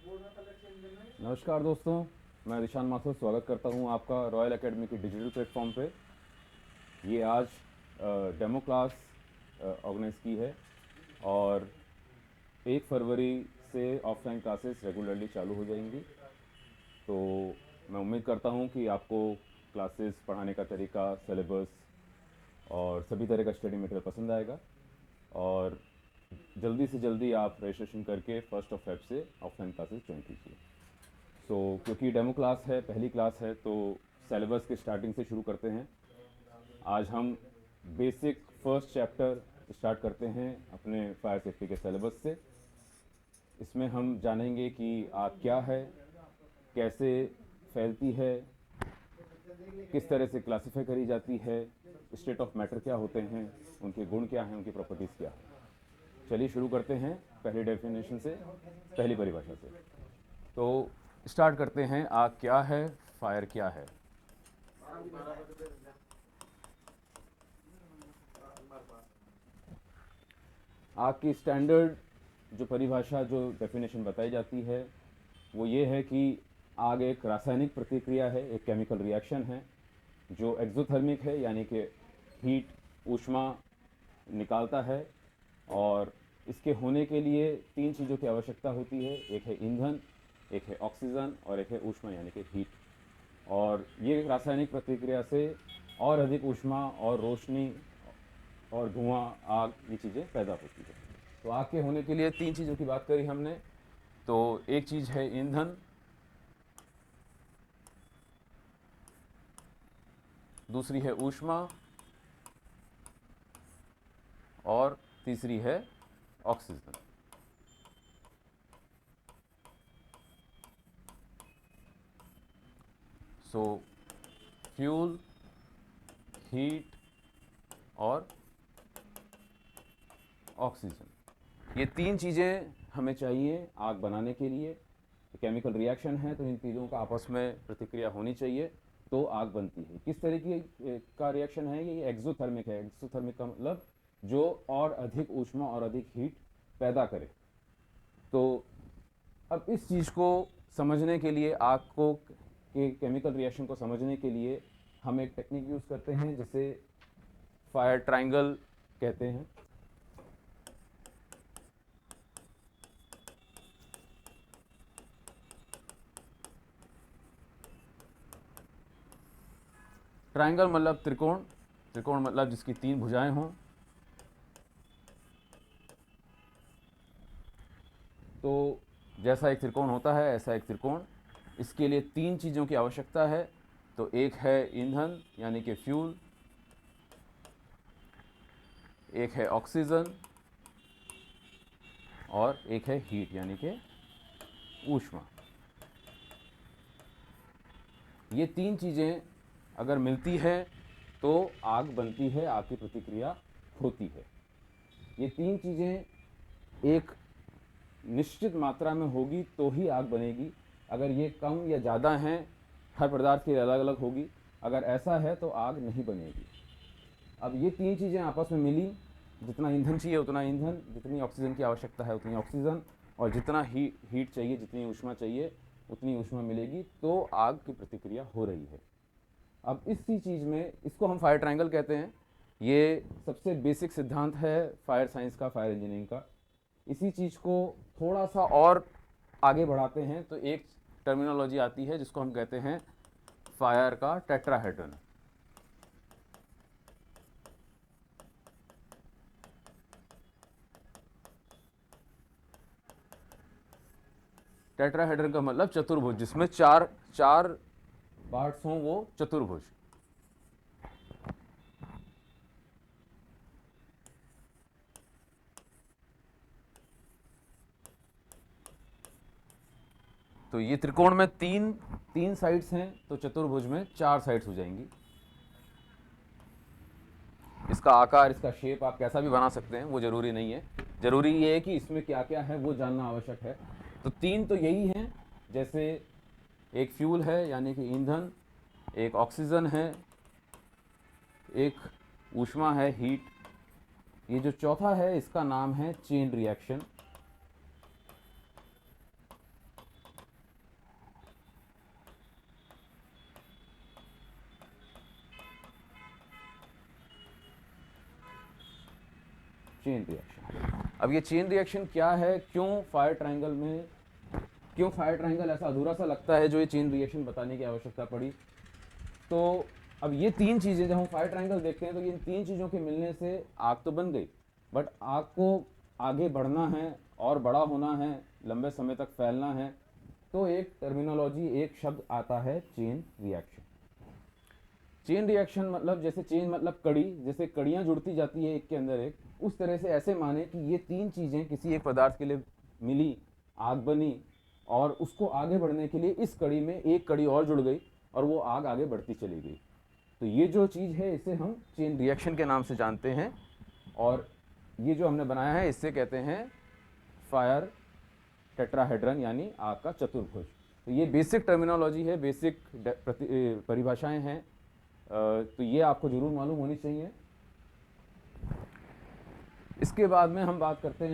नमस्कार दोस्तों, मैं दिशान माथुर स्वागत करता हूं आपका रॉयल एकेडमी की डिजिटल प्लेटफॉर्म पे। ये आज डेमो क्लास ऑर्गेनाइज़ की है और 1 फरवरी से ऑफलाइन क्लासेस रेगुलरली चालू हो जाएंगी। तो मैं उम्मीद करता हूं कि आपको क्लासेस पढ़ाने का तरीका, सिलेबस और सभी तरह का स्टडी मटेरियल पसंद आएगा और जल्दी से जल्दी आप रजिस्ट्रेशन करके 1 फेब से ऑफलाइन क्लासेस ज्वाइन कीजिए। क्योंकि डेमो क्लास है, पहली क्लास है, तो सिलेबस के स्टार्टिंग से शुरू करते हैं। आज हम बेसिक फर्स्ट चैप्टर स्टार्ट करते हैं अपने फायर सेफ्टी के सिलेबस से। इसमें हम जानेंगे कि आग क्या है, कैसे फैलती है, किस तरह से क्लासिफाई करी जाती है, स्टेट ऑफ मैटर क्या होते हैं, उनके गुण क्या हैं, उनकी प्रॉपर्टीज़ क्या हैं। चलिए शुरू करते हैं पहली डेफिनेशन से, पहली परिभाषा से। तो स्टार्ट करते हैं, आग क्या है, फायर क्या है। आग की स्टैंडर्ड जो परिभाषा, जो डेफिनेशन बताई जाती है, वो ये है कि आग एक रासायनिक प्रतिक्रिया है, एक केमिकल रिएक्शन है जो एक्सोथर्मिक है, यानी कि हीट, ऊष्मा निकालता है। और इसके होने के लिए 3 चीज़ों की आवश्यकता होती है। एक है ईंधन, एक है ऑक्सीजन और एक है ऊष्मा यानी कि हीट। और ये रासायनिक प्रतिक्रिया से और अधिक ऊष्मा और रोशनी और धुआं, आग, ये चीज़ें पैदा होती है। तो आग के होने के लिए 3 चीज़ों की बात करी हमने। तो एक चीज़ है ईंधन, दूसरी है ऊष्मा और तीसरी है ऑक्सीजन। सो फ्यूल, हीट और ऑक्सीजन, ये 3 चीज़ें हमें चाहिए आग बनाने के लिए। केमिकल रिएक्शन है तो इन चीज़ों का आपस में प्रतिक्रिया होनी चाहिए तो आग बनती है। किस तरह की का रिएक्शन है ये एक्सोथर्मिक है। एक्सोथर्मिक का मतलब जो और अधिक ऊष्मा और अधिक हीट पैदा करे। तो अब इस चीज़ को समझने के लिए, आग को के केमिकल रिएक्शन को समझने के लिए हम एक टेक्निक यूज़ करते हैं जिसे फायर ट्रायंगल कहते हैं। ट्रायंगल मतलब त्रिकोण, त्रिकोण मतलब जिसकी 3 भुजाएं हों। तो जैसा एक त्रिकोण होता है ऐसा एक त्रिकोण, इसके लिए 3 चीज़ों की आवश्यकता है। तो एक है ईंधन यानी कि फ्यूल, एक है ऑक्सीजन और एक है हीट यानी कि ऊष्मा। ये 3 चीज़ें अगर मिलती है तो आग बनती है, आग की प्रतिक्रिया होती है। ये 3 चीज़ें एक निश्चित मात्रा में होगी तो ही आग बनेगी। अगर ये कम या ज़्यादा हैं, हर पदार्थ की अलग अलग होगी, अगर ऐसा है तो आग नहीं बनेगी। अब ये 3 चीज़ें आपस में मिली, जितना ईंधन चाहिए उतना ईंधन, जितनी ऑक्सीजन की आवश्यकता है उतनी ऑक्सीजन, और जितना हीट चाहिए, जितनी ऊष्मा चाहिए उतनी ऊष्मा मिलेगी, तो आग की प्रतिक्रिया हो रही है। अब इसी चीज़ में, इसको हम फायर ट्रायंगल कहते हैं। ये सबसे बेसिक सिद्धांत है फायर साइंस का, फायर इंजीनियरिंग का। इसी चीज़ को थोड़ा सा और आगे बढ़ाते हैं तो एक टर्मिनोलॉजी आती है जिसको हम कहते हैं फायर का टेट्राहेड्रन। टेट्राहेड्रन का मतलब चतुर्भुज, जिसमें चार चार पार्ट्स हों, वो चतुर्भुज। तो ये त्रिकोण में तीन तीन साइड्स हैं, तो चतुर्भुज में 4 साइड्स हो जाएंगी। इसका आकार, इसका शेप आप कैसा भी बना सकते हैं, वो ज़रूरी नहीं है। ज़रूरी ये है कि इसमें क्या क्या है वो जानना आवश्यक है। तो 3 तो यही हैं, जैसे एक फ्यूल है यानी कि ईंधन, एक ऑक्सीजन है, एक ऊष्मा है, हीट। ये जो चौथा है इसका नाम है चेन रिएक्शन। Chain reaction. अब ये चेन रिएक्शन क्या है, क्यों फायर ट्रायंगल ऐसा अधूरा सा लगता है, जो ये चेन रिएक्शन बताने की आवश्यकता पड़ी। तो अब ये तीन चीज़ें, जब हम फायर ट्रायंगल देखते हैं तो इन तीन चीज़ों के मिलने से आग तो बन गई, बट आग को आगे बढ़ना है और बड़ा होना है, लंबे समय तक फैलना है, तो एक टर्मिनोलॉजी, एक शब्द आता है चेन रिएक्शन। चेन रिएक्शन मतलब, जैसे चेन मतलब कड़ी, जैसे कड़ियाँ जुड़ती जाती है एक के अंदर एक, उस तरह से ऐसे माने कि ये तीन चीज़ें किसी एक पदार्थ के लिए मिली, आग बनी, और उसको आगे बढ़ने के लिए इस कड़ी में एक कड़ी और जुड़ गई और वो आग आगे बढ़ती चली गई। तो ये जो चीज़ है इसे हम चेन रिएक्शन के नाम से जानते हैं, और ये जो हमने बनाया है इससे कहते हैं फायर टेट्राहेड्रन, यानी आग का चतुर्भुज। तो ये बेसिक टर्मिनोलॉजी है, बेसिक परिभाषाएं हैं, तो ये आपको ज़रूर मालूम होनी चाहिए। इसके बाद में हम बात करते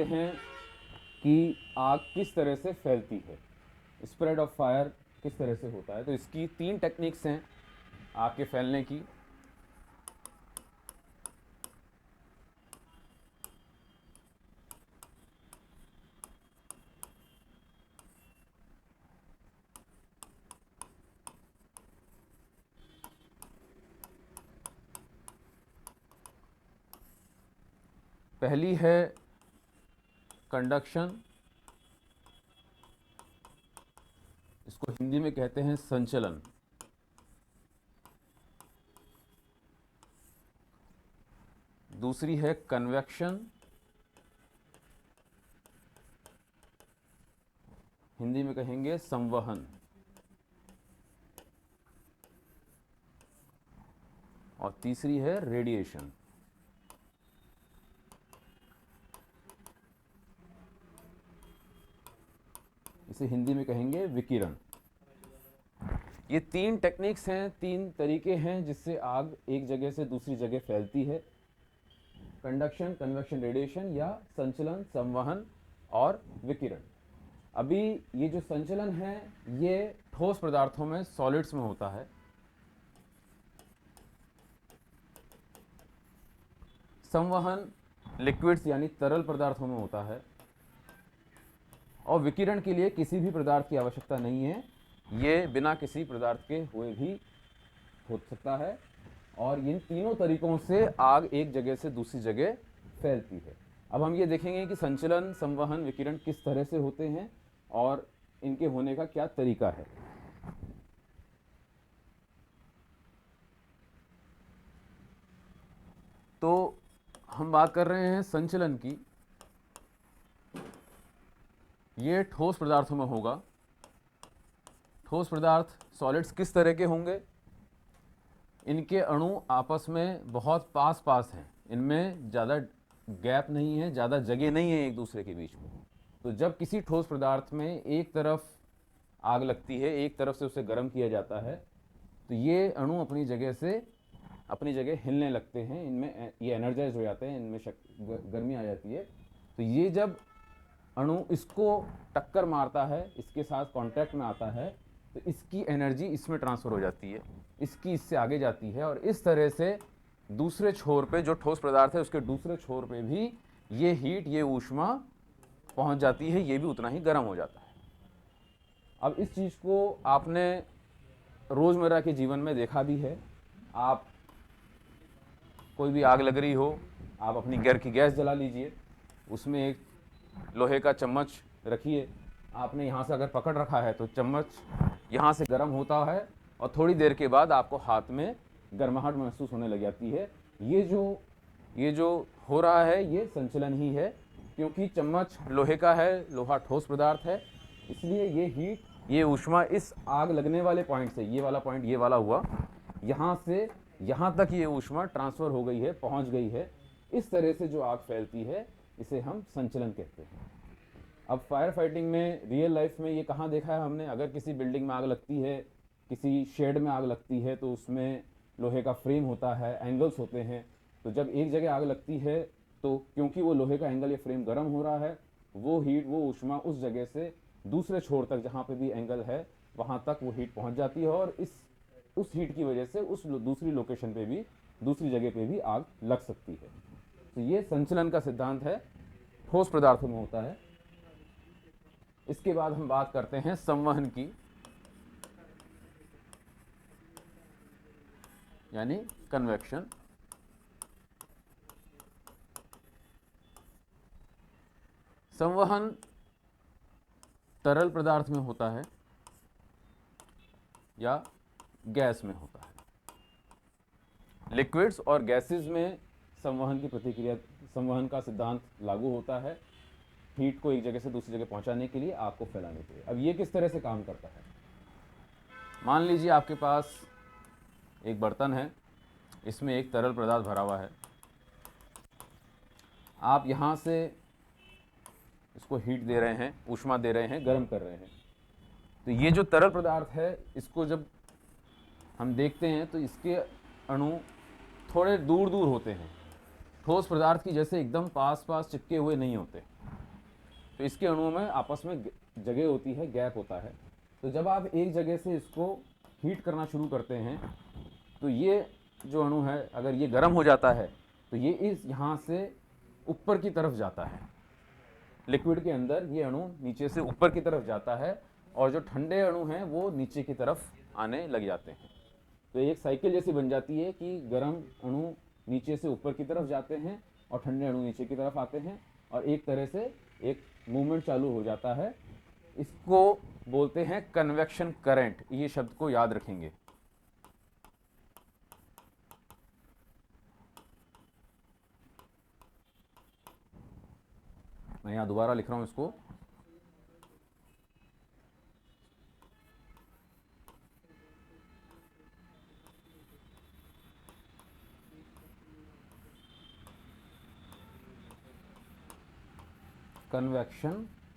हैं कि आग किस तरह से फैलती है, स्प्रेड ऑफ फायर किस तरह से होता है। तो इसकी तीन टेक्निक्स हैं आग के फैलने की। पहली है कंडक्शन, इसको हिंदी में कहते हैं संचलन। दूसरी है कन्वेक्शन, हिंदी में कहेंगे संवहन। और तीसरी है रेडिएशन। इसे हिंदी में कहेंगे विकिरण। ये तीन टेक्निक्स हैं, तीन तरीके हैं जिससे आग एक जगह से दूसरी जगह फैलती है। कंडक्शन, कन्वेक्शन, रेडिएशन, या संचलन, संवहन और विकिरण। अभी ये जो संचलन है ये ठोस पदार्थों में, सॉलिड्स में होता है। संवहन लिक्विड्स यानी तरल पदार्थों में होता है। और विकिरण के लिए किसी भी पदार्थ की आवश्यकता नहीं है, ये बिना किसी पदार्थ के हुए भी हो सकता है। और इन तीनों तरीकों से आग एक जगह से दूसरी जगह फैलती है। अब हम ये देखेंगे कि संचलन, संवहन, विकिरण किस तरह से होते हैं और इनके होने का क्या तरीका है। तो हम बात कर रहे हैं संचलन की। ये ठोस पदार्थों में होगा। ठोस पदार्थ, सॉलिड्स किस तरह के होंगे? इनके अणु आपस में बहुत पास पास हैं, इनमें ज़्यादा गैप नहीं है, ज़्यादा जगह नहीं है एक दूसरे के बीच में। तो जब किसी ठोस पदार्थ में एक तरफ आग लगती है, एक तरफ से उसे गर्म किया जाता है, तो ये अणु अपनी जगह हिलने लगते हैं, इनमें ये एनर्जाइज हो जाते हैं, इनमें गर्मी आ जाती है। तो ये जब अणु इसको टक्कर मारता है, इसके साथ कांटेक्ट में आता है, तो इसकी एनर्जी इसमें ट्रांसफ़र हो जाती है, इसकी इससे आगे जाती है, और इस तरह से दूसरे छोर पे जो ठोस पदार्थ है उसके दूसरे छोर पे भी ये हीट, ये ऊष्मा पहुंच जाती है, ये भी उतना ही गर्म हो जाता है। अब इस चीज़ को आपने रोज़मर्रा के जीवन में देखा भी है। आप कोई भी आग लग रही हो, आप अपनी घर की गैस जला लीजिए, उसमें एक लोहे का चम्मच रखिए, आपने यहाँ से अगर पकड़ रखा है तो चम्मच यहाँ से गर्म होता है और थोड़ी देर के बाद आपको हाथ में गर्माहट महसूस होने लग जाती है। ये जो हो रहा है ये संचलन ही है, क्योंकि चम्मच लोहे का है, लोहा ठोस पदार्थ है, इसलिए ये हीट, ये ऊष्मा इस आग लगने वाले पॉइंट से, ये वाला पॉइंट ये वाला हुआ, यहाँ से यहाँ तक ये ऊष्मा ट्रांसफ़र हो गई है, पहुँच गई है। इस तरह से जो आग फैलती है इसे हम संचलन कहते हैं। अब फायर फाइटिंग में, रियल लाइफ में ये कहाँ देखा है हमने? अगर किसी बिल्डिंग में आग लगती है, किसी शेड में आग लगती है, तो उसमें लोहे का फ्रेम होता है, एंगल्स होते हैं। तो जब एक जगह आग लगती है तो क्योंकि वो लोहे का एंगल या फ्रेम गर्म हो रहा है, वो हीट, वो ऊष्मा उस जगह से दूसरे छोर तक जहाँ पे भी एंगल है वहाँ तक वो हीट पहुँच जाती है और उस हीट की वजह से दूसरी लोकेशन पे भी, दूसरी जगह पे भी आग लग सकती है। तो ये संचलन का सिद्धांत है, ठोस पदार्थों में होता है। इसके बाद हम बात करते हैं संवहन की, यानी कन्वेक्शन। संवहन तरल पदार्थ में होता है या गैस में होता है। लिक्विड्स और गैसेस में संवहन की प्रतिक्रिया, संवहन का सिद्धांत लागू होता है हीट को एक जगह से दूसरी जगह पहुंचाने के लिए, आग को फैलाने के लिए। अब ये किस तरह से काम करता है? मान लीजिए आपके पास एक बर्तन है, इसमें एक तरल पदार्थ भरा हुआ है। आप यहाँ से इसको हीट दे रहे हैं, ऊष्मा दे रहे हैं, गर्म कर रहे हैं। तो ये जो तरल पदार्थ है, इसको जब हम देखते हैं तो इसके अणु थोड़े दूर दूर होते हैं, ठोस पदार्थ की जैसे एकदम पास पास चिपके हुए नहीं होते। तो इसके अणुओं में आपस में जगह होती है, गैप होता है। तो जब आप एक जगह से इसको हीट करना शुरू करते हैं तो ये जो अणु है, अगर ये गर्म हो जाता है तो ये इस यहाँ से ऊपर की तरफ जाता है। लिक्विड के अंदर ये अणु नीचे से ऊपर की तरफ जाता है और जो ठंडे अणु हैं वो नीचे की तरफ आने लग जाते हैं। तो एक साइकिल जैसी बन जाती है कि गर्म अणु नीचे से ऊपर की तरफ जाते हैं और ठंडे अणु नीचे की तरफ आते हैं और एक तरह से एक मूवमेंट चालू हो जाता है। इसको बोलते हैं कन्वेक्शन करंट। ये शब्द को याद रखेंगे। मैं यहाँ दोबारा लिख रहा हूँ इसको। कन्वेक्शन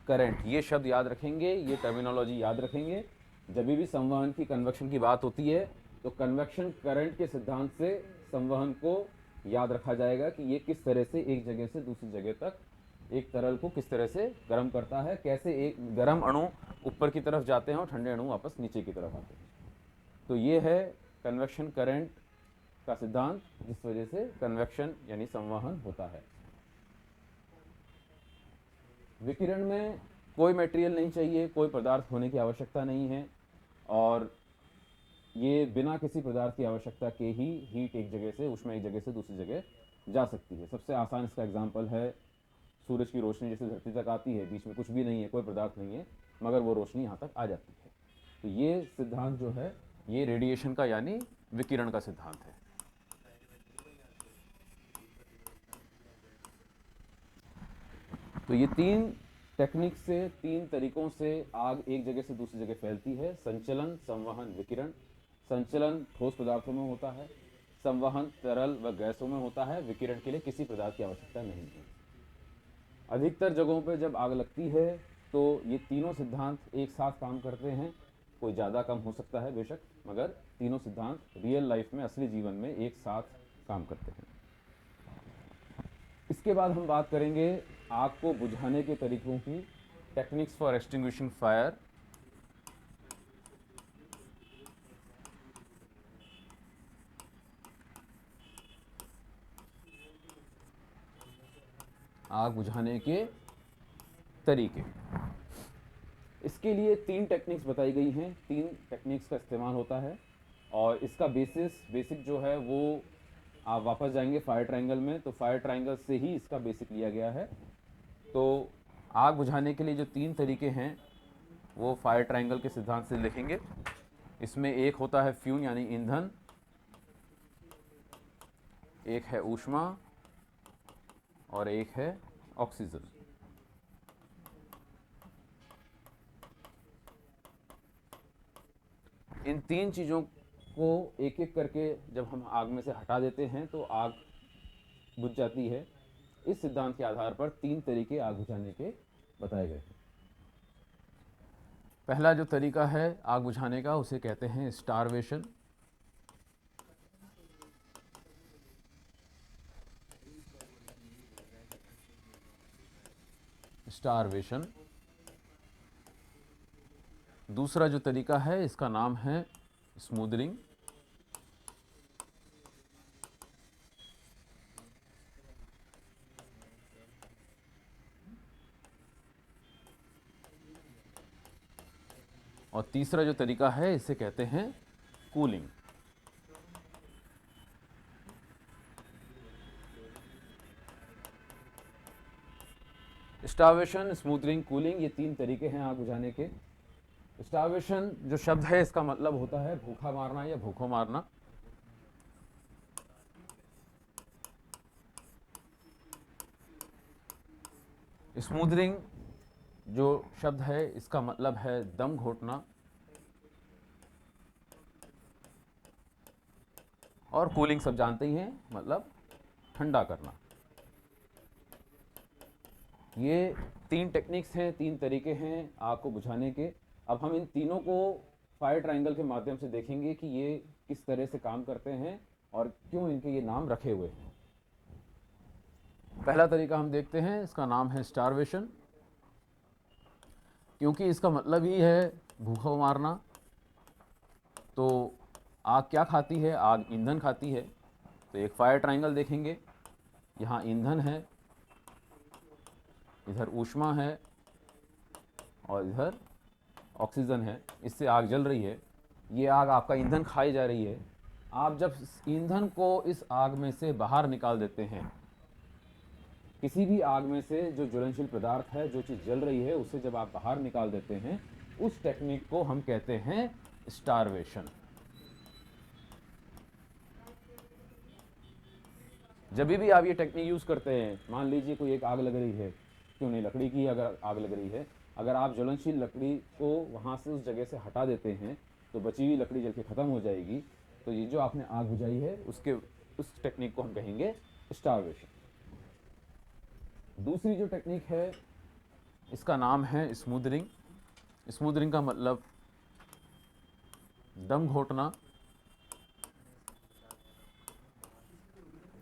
करंट, ये शब्द याद रखेंगे, ये टर्मिनोलॉजी याद रखेंगे। जब भी संवहन की, कन्वेक्शन की बात होती है तो कन्वेक्शन करंट के सिद्धांत से संवहन को याद रखा जाएगा कि ये किस तरह से एक जगह से दूसरी जगह तक एक तरल को किस तरह से गर्म करता है, कैसे एक गर्म अणु ऊपर की तरफ जाते हैं और ठंडे अणु वापस नीचे की तरफ आते हैं। तो ये है कन्वेक्शन करंट का सिद्धांत, जिस वजह से कन्वेक्शन यानी संवहन होता है। विकिरण में कोई मटेरियल नहीं चाहिए, कोई पदार्थ होने की आवश्यकता नहीं है और ये बिना किसी पदार्थ की आवश्यकता के ही हीट एक जगह से, ऊष्मा एक जगह से दूसरी जगह जा सकती है। सबसे आसान इसका एग्जांपल है सूरज की रोशनी जैसे धरती तक आती है, बीच में कुछ भी नहीं है, कोई पदार्थ नहीं है, मगर वो रोशनी यहाँ तक आ जाती है। तो ये सिद्धांत जो है ये रेडिएशन का यानी विकिरण का सिद्धांत है। तो ये तीन टेक्निक से, तीन तरीकों से आग एक जगह से दूसरी जगह फैलती है। संचलन, संवहन, विकिरण। संचलन ठोस पदार्थों में होता है, संवहन तरल व गैसों में होता है, विकिरण के लिए किसी पदार्थ की आवश्यकता नहीं है। अधिकतर जगहों पर जब आग लगती है तो ये तीनों सिद्धांत एक साथ काम करते हैं। कोई ज़्यादा कम हो सकता है बेशक, मगर तीनों सिद्धांत रियल लाइफ में, असली जीवन में एक साथ काम करते हैं। इसके बाद हम बात करेंगे आग को बुझाने के तरीकों की, टेक्निक्स फॉर एक्सटिंग्विशिंग फायर। आग बुझाने के तरीके। इसके लिए तीन टेक्निक्स बताई गई हैं, तीन टेक्निक्स का इस्तेमाल होता है और इसका बेसिक जो है वो आप वापस जाएंगे फायर ट्रायंगल में, तो फायर ट्रायंगल से ही इसका बेसिक लिया गया है। तो आग बुझाने के लिए जो तीन तरीके हैं वो फायर ट्रायंगल के सिद्धांत से लिखेंगे। इसमें एक होता है फ्यून यानी ईंधन, एक है ऊष्मा और एक है ऑक्सीजन। इन तीन चीज़ों को एक एक करके जब हम आग में से हटा देते हैं तो आग बुझ जाती है। इस सिद्धांत के आधार पर तीन तरीके आग बुझाने के बताए गए हैं। पहला जो तरीका है आग बुझाने का उसे कहते हैं स्टारवेशन। स्टारवेशन दूसरा जो तरीका है इसका नाम है स्मूदरिंग। और तीसरा जो तरीका है इसे कहते हैं कूलिंग। स्टार्वेशन, स्मूदरिंग, कूलिंग, ये तीन तरीके हैं आग बुझाने के। स्टार्वेशन जो शब्द है इसका मतलब होता है भूखा मारना या भूखों मारना। स्मूदरिंग जो शब्द है इसका मतलब है दम घोटना। और कूलिंग सब जानते ही हैं, मतलब ठंडा करना। ये तीन टेक्निक्स हैं, तीन तरीके हैं आग को बुझाने के। अब हम इन तीनों को फायर ट्रायंगल के माध्यम से देखेंगे कि ये किस तरह से काम करते हैं और क्यों इनके ये नाम रखे हुए हैं। पहला तरीका हम देखते हैं, इसका नाम है स्टारवेशन। क्योंकि इसका मतलब ही है भूखों मारना, तो आग क्या खाती है? आग ईंधन खाती है। तो एक फायर ट्रायंगल देखेंगे, यहाँ ईंधन है, इधर ऊष्मा है और इधर ऑक्सीजन है। इससे आग जल रही है। ये आग आपका ईंधन खाई जा रही है। आप जब ईंधन को इस आग में से बाहर निकाल देते हैं, किसी भी आग में से जो ज्वलनशील पदार्थ है, जो चीज़ जल रही है, उसे जब आप बाहर निकाल देते हैं, उस टेक्निक को हम कहते हैं स्टारवेशन। जब भी आप ये टेक्निक यूज़ करते हैं, मान लीजिए कोई एक आग लग रही है, क्यों नहीं, लकड़ी की अगर आग लग रही है, अगर आप ज्वलनशील लकड़ी को वहाँ से उस जगह से हटा देते हैं तो बची हुई लकड़ी जल के ख़त्म हो जाएगी। तो ये जो आपने आग बुझाई है उस टेक्निक को हम कहेंगे स्टारवेशन। दूसरी जो टेक्निक है इसका नाम है स्मूदरिंग। स्मूदरिंग का मतलब दम घोटना।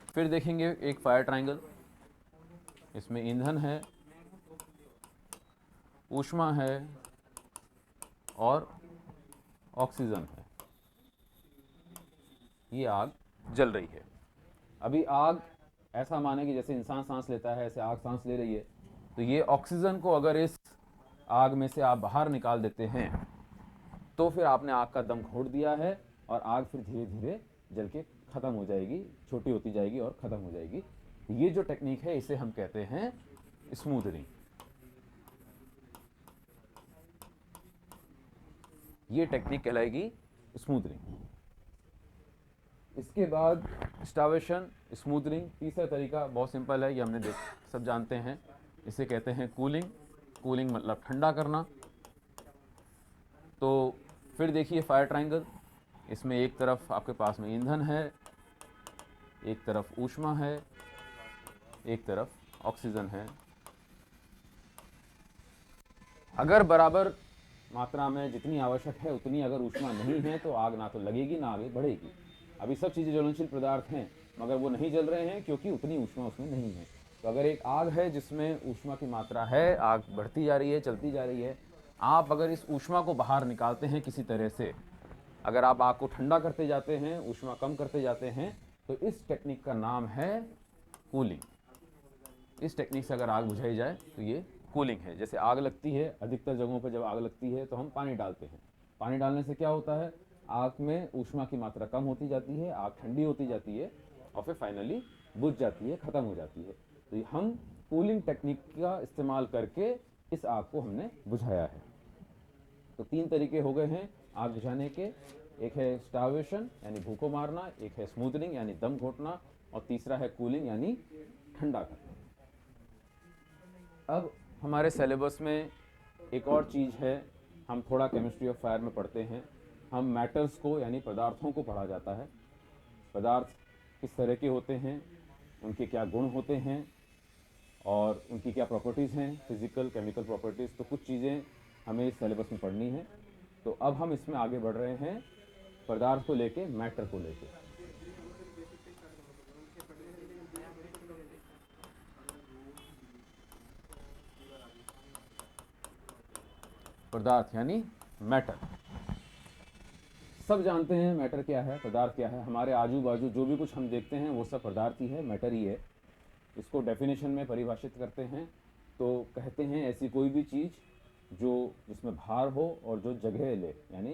फिर देखेंगे एक फायर ट्रायंगल, इसमें ईंधन है, ऊष्मा है और ऑक्सीजन है। ये आग जल रही है। अभी आग ऐसा माने कि जैसे इंसान सांस लेता है, ऐसे आग सांस ले रही है। तो ये ऑक्सीजन को अगर इस आग में से आप बाहर निकाल देते हैं तो फिर आपने आग का दम घोट दिया है और आग फिर धीरे धीरे जल के ख़त्म हो जाएगी, छोटी होती जाएगी और ख़त्म हो जाएगी। ये जो टेक्निक है इसे हम कहते हैं स्मूदरिंग। ये टेक्निक कहलाएगी स्मूदरिंग। इसके बाद स्टारवेशन, स्मूदरिंग, तीसरा तरीका बहुत सिंपल है, ये हमने सब जानते हैं। इसे कहते हैं कूलिंग। कूलिंग मतलब ठंडा करना। तो फिर देखिए फायर ट्रायंगल, इसमें एक तरफ आपके पास में ईंधन है, एक तरफ ऊष्मा है, एक तरफ ऑक्सीजन है। अगर बराबर मात्रा में जितनी आवश्यक है उतनी अगर ऊष्मा नहीं है तो आग ना तो लगेगी ना आगे बढ़ेगी। अभी सब चीज़ें ज्वलनशील पदार्थ हैं मगर वो नहीं जल रहे हैं क्योंकि उतनी ऊष्मा उसमें नहीं है। तो अगर एक आग है जिसमें ऊष्मा की मात्रा है, आग बढ़ती जा रही है, चलती जा रही है, आप अगर इस ऊष्मा को बाहर निकालते हैं किसी तरह से, अगर आप आग को ठंडा करते जाते हैं, ऊष्मा कम करते जाते हैं, तो इस टेक्निक का नाम है कूलिंग। इस टेक्निक से अगर आग बुझाई जाए तो ये कूलिंग है। जैसे आग लगती है, अधिकतर जगहों पर जब आग लगती है तो हम पानी डालते हैं। पानी डालने से क्या होता है, आग में ऊष्मा की मात्रा कम होती जाती है, आग ठंडी होती जाती है और फिर फाइनली बुझ जाती है, ख़त्म हो जाती है। तो हम कूलिंग टेक्निक का इस्तेमाल करके इस आग को हमने बुझाया है। तो तीन तरीके हो गए हैं आग बुझाने के। एक है स्टारवेशन यानी भूखों मारना, एक है स्मूदरिंग यानी दम घोटना और तीसरा है कूलिंग यानी ठंडा करना। अब हमारे सिलेबस में एक और चीज़ है, हम थोड़ा केमिस्ट्री ऑफ फायर में पढ़ते हैं। हम मैटर्स को यानी पदार्थों को पढ़ा जाता है। पदार्थ किस तरह के होते हैं, उनके क्या गुण होते हैं और उनकी क्या प्रॉपर्टीज़ हैं, फिजिकल केमिकल प्रॉपर्टीज़। तो कुछ चीज़ें हमें इस सिलेबस में पढ़नी है। तो अब हम इसमें आगे बढ़ रहे हैं पदार्थ को लेके, मैटर को लेके। पदार्थ यानी मैटर। सब जानते हैं मैटर क्या है, पदार्थ क्या है। हमारे आजू बाजू जो भी कुछ हम देखते हैं वो सब पदार्थ ही है, मैटर ही है। इसको डेफिनेशन में परिभाषित करते हैं तो कहते हैं ऐसी कोई भी चीज़ जो जिसमें भार हो और जो जगह ले, यानी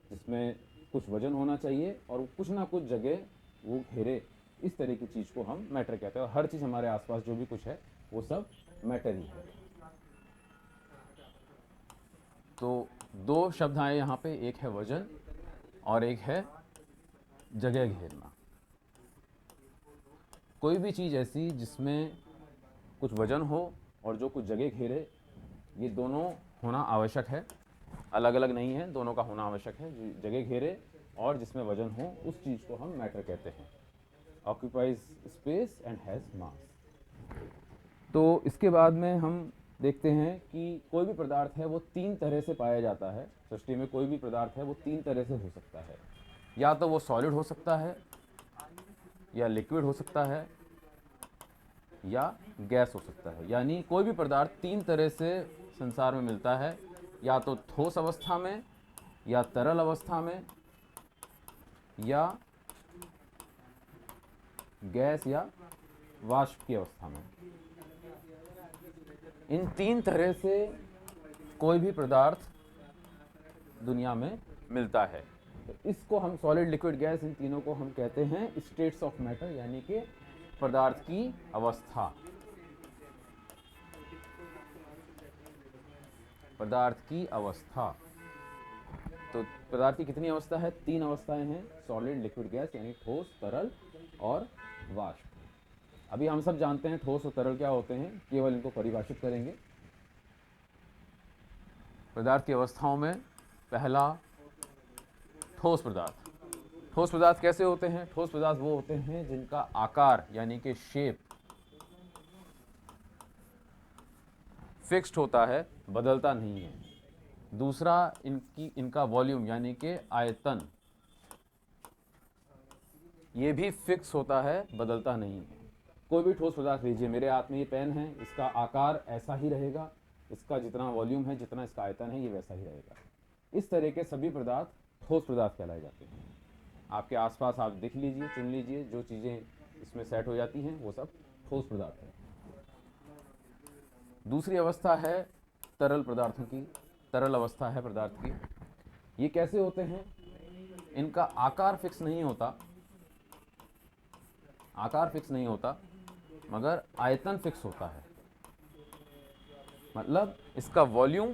जिसमें कुछ वजन होना चाहिए और कुछ ना कुछ जगह वो घेरे, इस तरह की चीज़ को हम मैटर कहते हैं। और हर चीज़ हमारे आसपास जो भी कुछ है वो सब मैटर ही है। तो दो शब्द आए यहाँ पे, एक है वजन और एक है जगह घेरना। कोई भी चीज़ ऐसी जिसमें कुछ वजन हो और जो कुछ जगह घेरे, ये दोनों होना आवश्यक है, अलग अलग नहीं है, दोनों का होना आवश्यक है। जो जगह घेरे और जिसमें वजन हो उस चीज़ को हम मैटर कहते हैं। ऑक्यूपाइज स्पेस एंड हैज़ मास। तो इसके बाद में हम देखते हैं कि कोई भी पदार्थ है वो तीन तरह से पाया जाता है। सृष्टि में कोई भी पदार्थ है वो तीन तरह से हो सकता है। या तो वो सॉलिड हो सकता है, या लिक्विड हो सकता है, या गैस हो सकता है। यानी कोई भी पदार्थ तीन तरह से संसार में मिलता है, या तो ठोस अवस्था में, या तरल अवस्था में, या गैस या वाष्प की अवस्था में। इन तीन तरह से कोई भी पदार्थ दुनिया में मिलता है। तो इसको हम सॉलिड, लिक्विड, गैस, इन तीनों को हम कहते हैं स्टेट्स ऑफ मैटर, यानी कि पदार्थ की अवस्था। पदार्थ की अवस्था। तो पदार्थ की कितनी अवस्था है? तीन अवस्थाएं हैं, सॉलिड, लिक्विड, गैस, यानी ठोस, तरल और वाष्प। अभी हम सब जानते हैं ठोस और तरल क्या होते हैं, केवल इनको परिभाषित करेंगे। पदार्थ की अवस्थाओं में पहला ठोस पदार्थ। ठोस पदार्थ कैसे होते हैं? ठोस पदार्थ वो होते हैं जिनका आकार यानी कि शेप फिक्स्ड होता है, बदलता नहीं है। दूसरा, इनका वॉल्यूम यानी कि आयतन, ये भी फिक्स होता है, बदलता नहीं है। कोई भी ठोस पदार्थ लीजिए, मेरे हाथ में ये पेन है, इसका आकार ऐसा ही रहेगा, इसका जितना वॉल्यूम है, जितना इसका आयतन है, ये वैसा ही रहेगा। इस तरह के सभी पदार्थ ठोस पदार्थ कहलाए जाते हैं। आपके आसपास आप देख लीजिए, चुन लीजिए, जो चीज़ें इसमें सेट हो जाती हैं वो सब ठोस पदार्थ है। दूसरी अवस्था है तरल पदार्थों की, तरल अवस्था है पदार्थ की। ये कैसे होते हैं? इनका आकार फिक्स नहीं होता, आकार फिक्स नहीं होता, मगर आयतन फिक्स होता है। मतलब इसका वॉल्यूम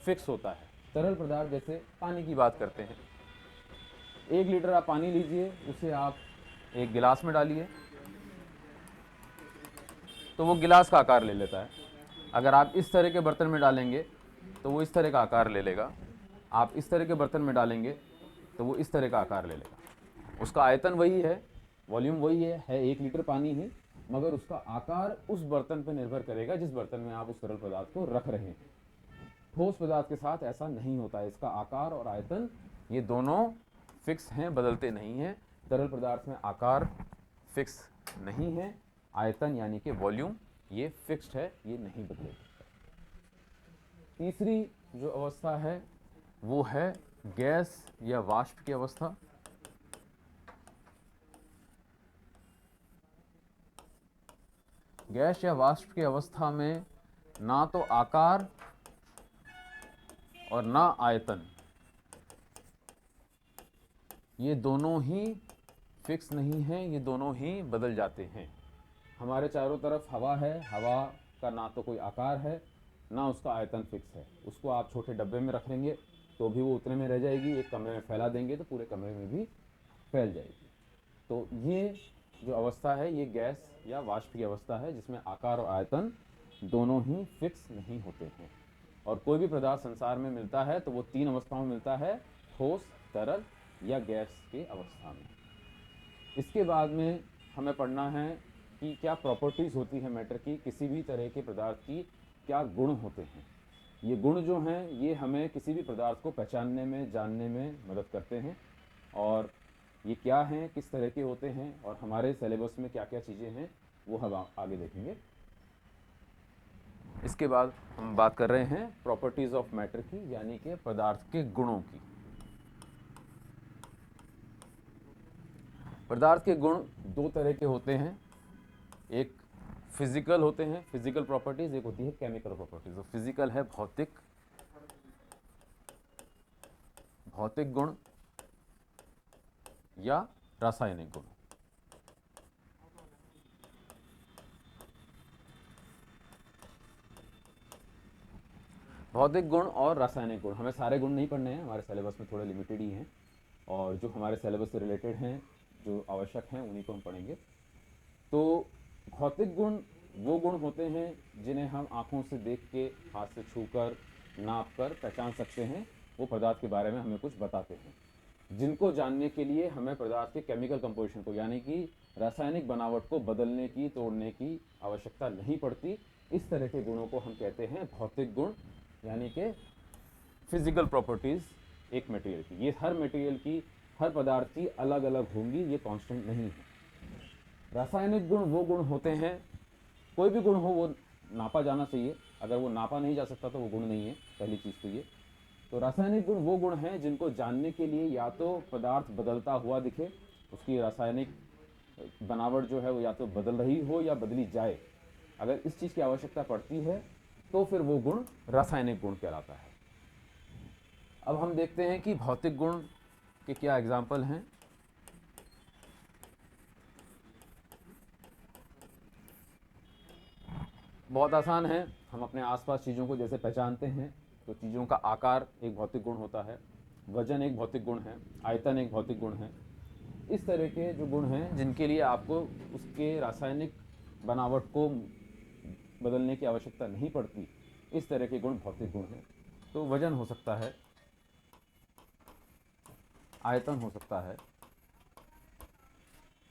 फिक्स होता है। तरल पदार्थ जैसे पानी की बात करते हैं, 1 लीटर आप पानी लीजिए, उसे आप एक गिलास में डालिए तो वो गिलास का आकार ले लेता है। अगर आप इस तरह के बर्तन में डालेंगे तो वो इस तरह का आकार ले लेगा। आप इस तरह के बर्तन में डालेंगे तो वो इस तरह का आकार ले लेगा। उसका आयतन वही है, वॉल्यूम वही है 1 लीटर पानी है, मगर उसका आकार उस बर्तन पर निर्भर करेगा जिस बर्तन में आप उस तरल पदार्थ को रख रहे हैं। ठोस पदार्थ के साथ ऐसा नहीं होता है। इसका आकार और आयतन ये दोनों फिक्स हैं, बदलते नहीं हैं। तरल पदार्थ में आकार फिक्स नहीं है, आयतन यानी कि वॉल्यूम ये फिक्स्ड है, ये नहीं बदलेगा। तीसरी जो अवस्था है वो है गैस या वाष्प की अवस्था। गैस या वाष्प की अवस्था में ना तो आकार और ना आयतन, ये दोनों ही फिक्स नहीं हैं, ये दोनों ही बदल जाते हैं। हमारे चारों तरफ हवा है, हवा का ना तो कोई आकार है ना उसका आयतन फिक्स है। उसको आप छोटे डब्बे में रख लेंगे तो भी वो उतने में रह जाएगी, एक कमरे में फैला देंगे तो पूरे कमरे में भी फैल जाएगी। तो ये जो अवस्था है ये गैस या वाष्प की अवस्था है, जिसमें आकार और आयतन दोनों ही फिक्स नहीं होते हैं। और कोई भी पदार्थ संसार में मिलता है तो वो तीन अवस्थाओं में मिलता है, ठोस, तरल या गैस की अवस्था में। इसके बाद में हमें पढ़ना है कि क्या प्रॉपर्टीज़ होती है मैटर की, किसी भी तरह के पदार्थ की क्या गुण होते हैं। ये गुण जो हैं ये हमें किसी भी पदार्थ को पहचानने में, जानने में मदद करते हैं। और ये क्या हैं, किस तरह के होते हैं और हमारे सिलेबस में क्या क्या चीज़ें हैं वो हम आगे देखेंगे। इसके बाद हम बात कर रहे हैं प्रॉपर्टीज ऑफ मैटर की, यानी कि पदार्थ के गुणों की। पदार्थ के गुण दो तरह के होते हैं, एक फिजिकल होते हैं, फिजिकल प्रॉपर्टीज, एक होती है केमिकल प्रॉपर्टीज। फिजिकल है भौतिक गुण या रासायनिक गुण। भौतिक गुण और रासायनिक गुण, हमें सारे गुण नहीं पढ़ने हैं, हमारे सिलेबस में थोड़े लिमिटेड ही हैं, और जो हमारे सिलेबस से रिलेटेड हैं, जो आवश्यक हैं, उन्हीं को हम पढ़ेंगे। तो भौतिक गुण वो गुण होते हैं जिन्हें हम आंखों से देख के, हाथ से छूकर, नाप कर पहचान सकते हैं, वो पदार्थ के बारे में हमें कुछ बताते हैं, जिनको जानने के लिए हमें पदार्थ के केमिकल कंपोजिशन को, यानी कि रासायनिक बनावट को बदलने की, तोड़ने की आवश्यकता नहीं पड़ती। इस तरह के गुणों को हम कहते हैं भौतिक गुण, यानी कि फिजिकल प्रॉपर्टीज़ एक मटेरियल की। ये हर मटेरियल की, हर पदार्थ की अलग अलग होंगी, ये कांस्टेंट नहीं है। रासायनिक गुण वो गुण होते हैं, कोई भी गुण हो वो नापा जाना चाहिए, अगर वो नापा नहीं जा सकता तो वो गुण नहीं है, पहली चीज़ तो ये। तो रासायनिक गुण वो गुण हैं जिनको जानने के लिए या तो पदार्थ बदलता हुआ दिखे, उसकी रासायनिक बनावट जो है वो या तो बदल रही हो या बदली जाए, अगर इस चीज़ की आवश्यकता पड़ती है तो फिर वो गुण रासायनिक गुण कहलाता है। अब हम देखते हैं कि भौतिक गुण के क्या एग्जाम्पल हैं। बहुत आसान है, हम अपने आसपास चीज़ों को जैसे पहचानते हैं, तो चीज़ों का आकार एक भौतिक गुण होता है, वजन एक भौतिक गुण है, आयतन एक भौतिक गुण है। इस तरह के जो गुण हैं जिनके लिए आपको उसके रासायनिक बनावट को बदलने की आवश्यकता नहीं पड़ती, इस तरह के गुण भौतिक गुण हैं। तो वजन हो सकता है, आयतन हो सकता है,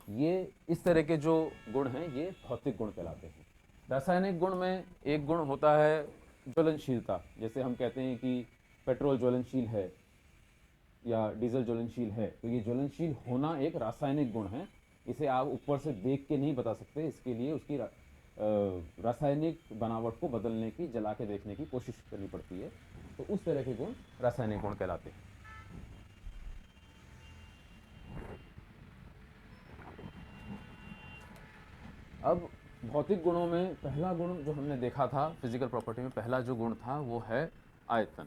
ये इस तरह के जो गुण हैं ये भौतिक गुण कहलाते हैं। रासायनिक गुण में एक गुण होता है ज्वलनशीलता, जैसे हम कहते हैं कि पेट्रोल ज्वलनशील है या डीजल ज्वलनशील है, तो ये ज्वलनशील होना एक रासायनिक गुण है। इसे आप ऊपर से देख के नहीं बता सकते, इसके लिए उसकी रासायनिक बनावट को बदलने की, जला के देखने की कोशिश करनी पड़ती है। तो उस तरह के गुण रासायनिक गुण कहलाते हैं। अब भौतिक गुणों में पहला गुण जो हमने देखा था, फिजिकल प्रॉपर्टी में पहला जो गुण था वो है आयतन,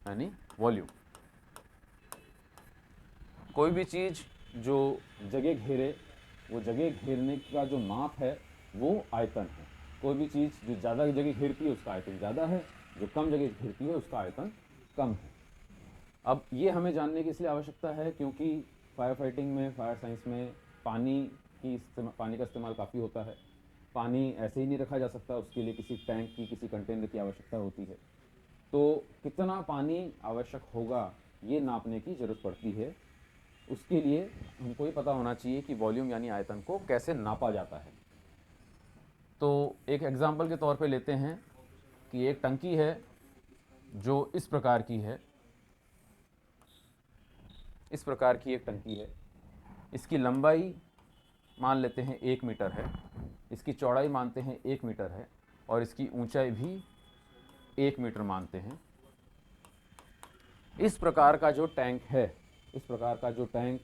यानी वॉल्यूम। कोई भी चीज़ जो जगह घेरे, वो जगह घेरने का जो माप है वो आयतन है। कोई भी चीज़ जो ज़्यादा जगह घेरती है उसका आयतन ज़्यादा है, जो कम जगह घेरती है उसका आयतन कम है। अब ये हमें जानने की इसलिए आवश्यकता है क्योंकि फायर फाइटिंग में, फायर साइंस में पानी का इस्तेमाल काफ़ी होता है। पानी ऐसे ही नहीं रखा जा सकता, उसके लिए किसी टैंक की, किसी कंटेनर की आवश्यकता होती है। तो कितना पानी आवश्यक होगा ये नापने की ज़रूरत पड़ती है। उसके लिए हमको ये पता होना चाहिए कि वॉल्यूम यानी आयतन को कैसे नापा जाता है। तो एक एग्जांपल के तौर पे लेते हैं कि एक टंकी है जो इस प्रकार की है, इस प्रकार की एक टंकी है। इसकी लंबाई मान लेते हैं 1 मीटर है, इसकी चौड़ाई मानते हैं 1 मीटर है, और इसकी ऊंचाई भी 1 मीटर मानते हैं। इस प्रकार का जो टैंक है, इस प्रकार का जो टैंक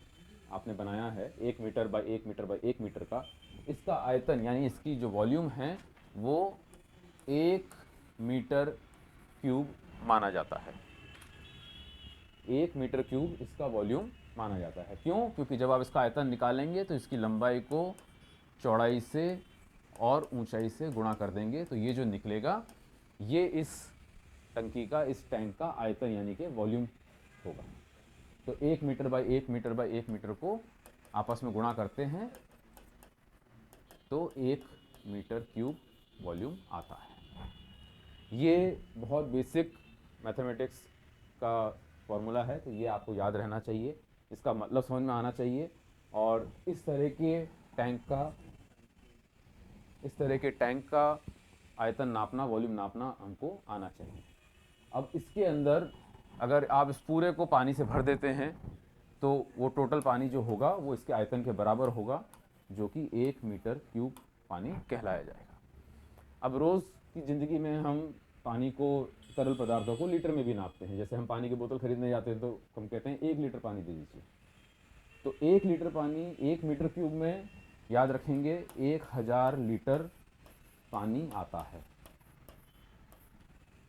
आपने बनाया है 1 metre by 1 metre by 1 metre का, इसका आयतन यानी इसकी जो वॉल्यूम है वो 1 मीटर क्यूब माना जाता है। 1 मीटर क्यूब इसका वॉल्यूम माना जाता है। क्यों? क्योंकि जब आप इसका आयतन निकालेंगे तो इसकी लंबाई को चौड़ाई से और ऊंचाई से गुणा कर देंगे, तो ये जो निकलेगा ये इस टंकी का, इस टैंक का आयतन यानी कि वॉल्यूम होगा। तो 1 metre by 1 metre by 1 metre को आपस में गुणा करते हैं तो 1 मीटर क्यूब वॉल्यूम आता है। ये बहुत बेसिक मैथमेटिक्स का फॉर्मूला है, तो ये आपको याद रहना चाहिए, इसका मतलब समझ में आना चाहिए, और इस तरह के टैंक का आयतन नापना, वॉल्यूम नापना हमको आना चाहिए। अब इसके अंदर अगर आप इस पूरे को पानी से भर देते हैं तो वो टोटल पानी जो होगा वो इसके आयतन के बराबर होगा। जो कि 1 मीटर क्यूब पानी कहलाया जाएगा। अब रोज़ की ज़िंदगी में हम पानी को, तरल पदार्थों को लीटर में भी नापते हैं। जैसे हम पानी की बोतल खरीदने जाते हैं तो हम कहते हैं 1 लीटर पानी दे दीजिए। तो 1 लीटर पानी 1 मीटर क्यूब में, याद रखेंगे, 1000 लीटर पानी आता है।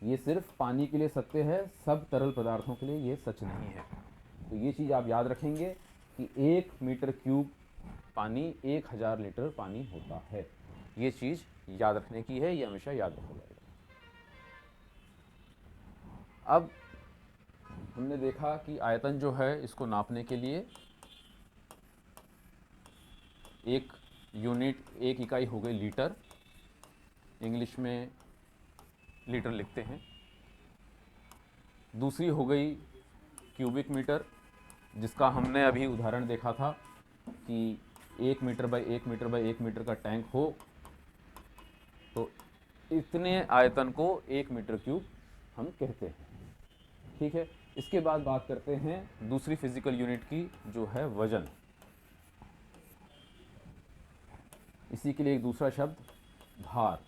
ये सिर्फ पानी के लिए सत्य है, सब तरल पदार्थों के लिए ये सच नहीं है। तो ये चीज़ आप याद रखेंगे कि 1 मीटर क्यूब पानी 1000 लीटर पानी होता है। ये चीज़ याद रखने की है, ये हमेशा याद रखा जाएगा। अब हमने देखा कि आयतन जो है इसको नापने के लिए एक यूनिट, एक इकाई हो गई लीटर, इंग्लिश में लीटर लिखते हैं। दूसरी हो गई क्यूबिक मीटर, जिसका हमने अभी उदाहरण देखा था कि 1 metre by 1 metre by 1 metre का टैंक हो तो इतने आयतन को 1 मीटर क्यूब हम कहते हैं। ठीक है, इसके बाद बात करते हैं दूसरी फिजिकल यूनिट की, जो है वजन। इसी के लिए एक दूसरा शब्द भार।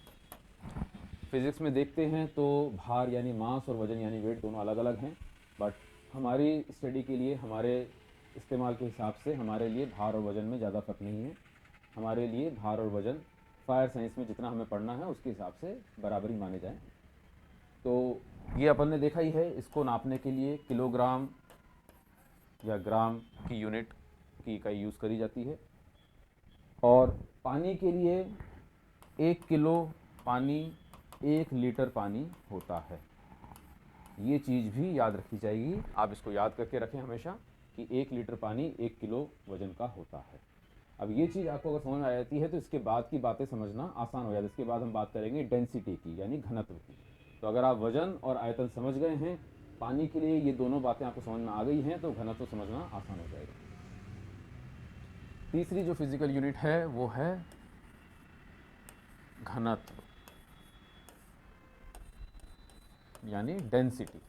फिजिक्स में देखते हैं तो भार यानी मास और वजन यानी वेट दोनों अलग अलग हैं, बट हमारी स्टडी के लिए, हमारे इस्तेमाल के हिसाब से हमारे लिए भार और वजन में ज़्यादा फर्क नहीं है। हमारे लिए भार और वजन फायर साइंस में जितना हमें पढ़ना है उसके हिसाब से बराबरी माने जाएं। तो ये अपन ने देखा ही है, इसको नापने के लिए किलोग्राम या ग्राम की यूनिट की इकाई यूज़ करी जाती है। और पानी के लिए 1 किलो पानी 1 लीटर पानी होता है। ये चीज़ भी याद रखी जाएगी, आप इसको याद करके रखें हमेशा कि 1 लीटर पानी 1 किलो वजन का होता है। अब ये चीज़ आपको अगर समझ में आ जाती है तो इसके बाद की बातें समझना आसान हो जाता है। इसके बाद हम बात करेंगे डेंसिटी की, यानी घनत्व की। तो अगर आप वजन और आयतन समझ गए हैं, पानी के लिए ये दोनों बातें आपको समझ में आ गई हैं, तो घनत्व समझना आसान हो जाएगा। तीसरी जो फिजिकल यूनिट है वो है घनत्व, यानी डेंसिटी।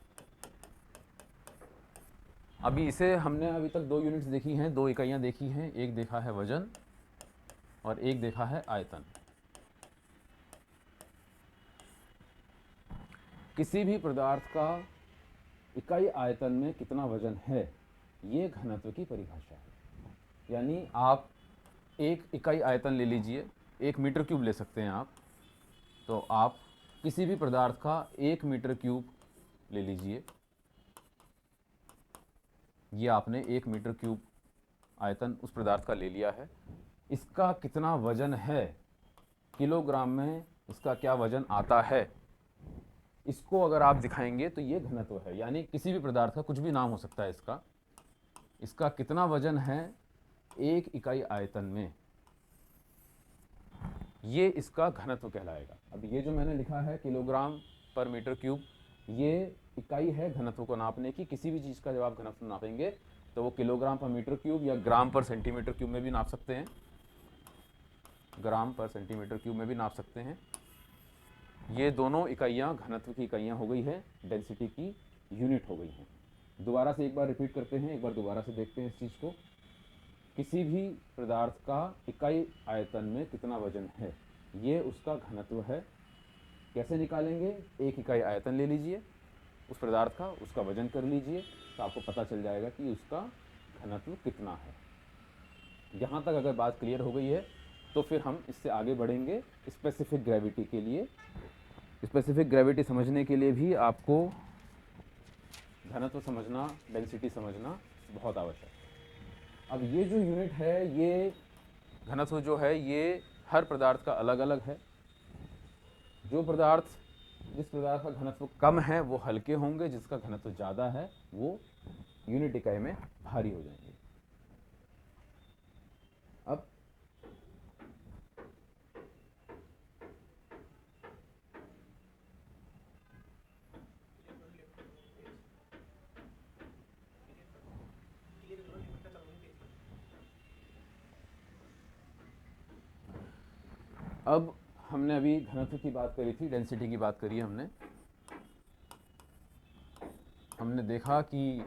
अभी इसे हमने अभी तक 2 यूनिट्स देखी हैं, 2 इकाइयाँ देखी हैं। एक देखा है वजन और एक देखा है आयतन। किसी भी पदार्थ का इकाई आयतन में कितना वजन है, ये घनत्व की परिभाषा है। यानी आप एक इकाई आयतन ले लीजिए, 1 मीटर क्यूब ले सकते हैं आप, तो आप किसी भी पदार्थ का 1 मीटर क्यूब ले लीजिए। ये आपने 1 मीटर क्यूब आयतन उस पदार्थ का ले लिया है। इसका कितना वजन है, किलोग्राम में इसका क्या वजन आता है, इसको अगर आप दिखाएंगे तो ये घनत्व है। यानी किसी भी पदार्थ का कुछ भी नाम हो सकता है, इसका कितना वजन है 1 इकाई आयतन में, ये इसका घनत्व कहलाएगा। अब ये जो मैंने लिखा है किलोग्राम पर मीटर क्यूब, ये इकाई है घनत्व को नापने की। किसी भी चीज़ का जब आप घनत्व नापेंगे तो वो किलोग्राम पर मीटर क्यूब या ग्राम पर सेंटीमीटर क्यूब में भी नाप सकते हैं, ग्राम पर सेंटीमीटर क्यूब में भी नाप सकते हैं। ये दोनों इकाइयाँ घनत्व की इकाइयाँ हो गई है, डेंसिटी की यूनिट हो गई हैं। दोबारा से एक बार रिपीट करते हैं, एक बार दोबारा से देखते हैं इस चीज़ को। किसी भी पदार्थ का इकाई आयतन में कितना वजन है, ये उसका घनत्व है। कैसे निकालेंगे, 1 इकाई आयतन ले लीजिए उस पदार्थ का, उसका वजन कर लीजिए, तो आपको पता चल जाएगा कि उसका घनत्व कितना है। यहाँ तक अगर बात क्लियर हो गई है तो फिर हम इससे आगे बढ़ेंगे स्पेसिफिक ग्रेविटी के लिए। स्पेसिफिक ग्रेविटी समझने के लिए भी आपको घनत्व समझना, डेंसिटी समझना बहुत आवश्यक है। अब ये जो यूनिट है, ये घनत्व जो है, ये हर पदार्थ का अलग अलग है। जिस पदार्थ का घनत्व कम है वो हल्के होंगे, जिसका घनत्व ज़्यादा है वो यूनिट इकाई में भारी हो जाएंगे। अब हमने अभी घनत्व की बात करी थी, डेंसिटी की बात करी है हमने देखा कि